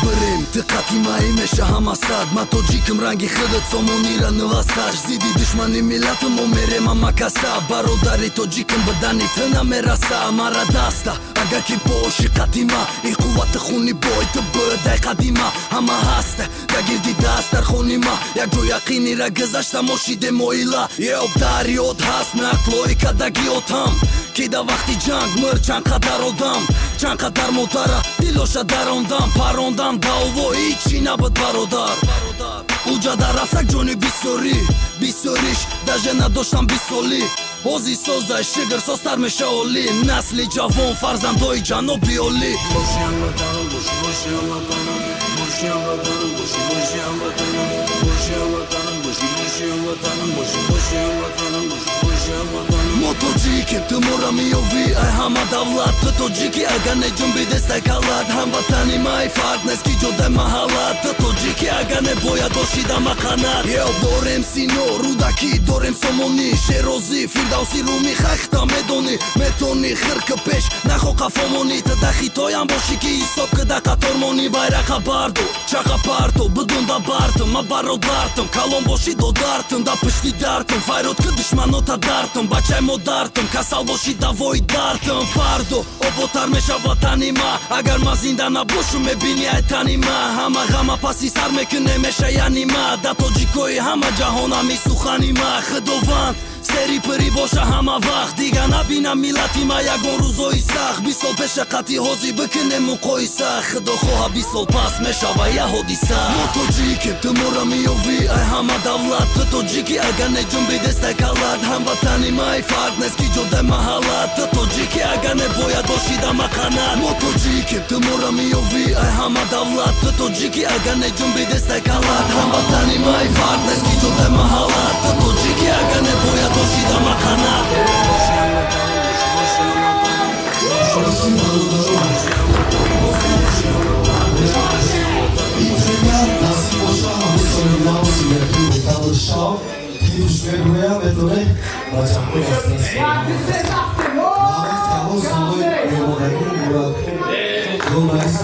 بریم دقتی مایمشه هماسد ما توجیکم رنگی خودت سومونی را نواساش زیدی دشمنی ملتم و میرم اما کسا برادری توجیکم بدنی تنم رسا مرا دستا اگر که باشی قدیما ای قوت خونی باید بده قدیما همه هسته دگیردی دست در خونی ما یک جو یقینی را گذشته ماشیده مویلا یه اب دریاد هست نقلوی کدگیات هم که دا وقتی جنگ مر چند قدر آدم چند قدر مدره دیلوشه دراندم پراندم داو هیچی نبود برادر اوجا در رفتک جونی بیسوریش دجه نداشتم بیسولی بازی سازه شگر ساستر میشه اولی نسلی جوان فرزندای جنوبی اولی باشیم وطنم باشیم وطنم باشیم وطنم باشیم وطنم باشیم وطنم باشیم وطنم باشیم وطنم باشیم وطنم ما توجیکی تمورا میوی ای همه دولت تو توجیکی اگر نجنبی دسته کلد هم وطنی مای فرق نیست که جده محلت تو توجیکی اگر نباید باشید اما قنات یه دارم سینو رودکی دارم سومونی شیروزی فردوسی رومی خختا میتونی خرک پیش نخو قفامونی تدخی تویم باشی که حساب کده قطارمونی байраqa بردو چاقا پارتو بدون دا بارتم ما برادرتم کلون باشی دو دارتم دا پشتی دارتم فایرود که دشمنو تا دارتم بچه مو دارتم کسال باشی دوای دارتم فردو оботар меша ватани ма агар ма зинда набошум мебини ай тани ма ҳама ғама паси сар мекуне меша яни ма да тоҷикои ҳама ҷаҳонами сухани ма худованд сери пири боша ҳама вақт дига набинам миллати ма ягон рӯзои сахт 20 сол пеша қатъи ҳозӣ бикунем муқоиса худо хоҳа 20 сол пас мешава я ҳодиса мо тоҷикем тумора миёвӣ ай ҳама давлат ту тоҷикӣ агар неҷунбӣ десте калад ҳамватани май фарқ нест ки ҷодаи маҳаллат ту тоҷикӣ агар небояд бошид ама қанат мо тоҷикем тумора миёвӣ ай ҳама давлат ту тоҷикӣ агар неҷунбӣ десте калад ҳамватани май фарқ нест ки ҷодаи маҳаллат ту тоҷикӣ агар небояд бошид ама қанат До нас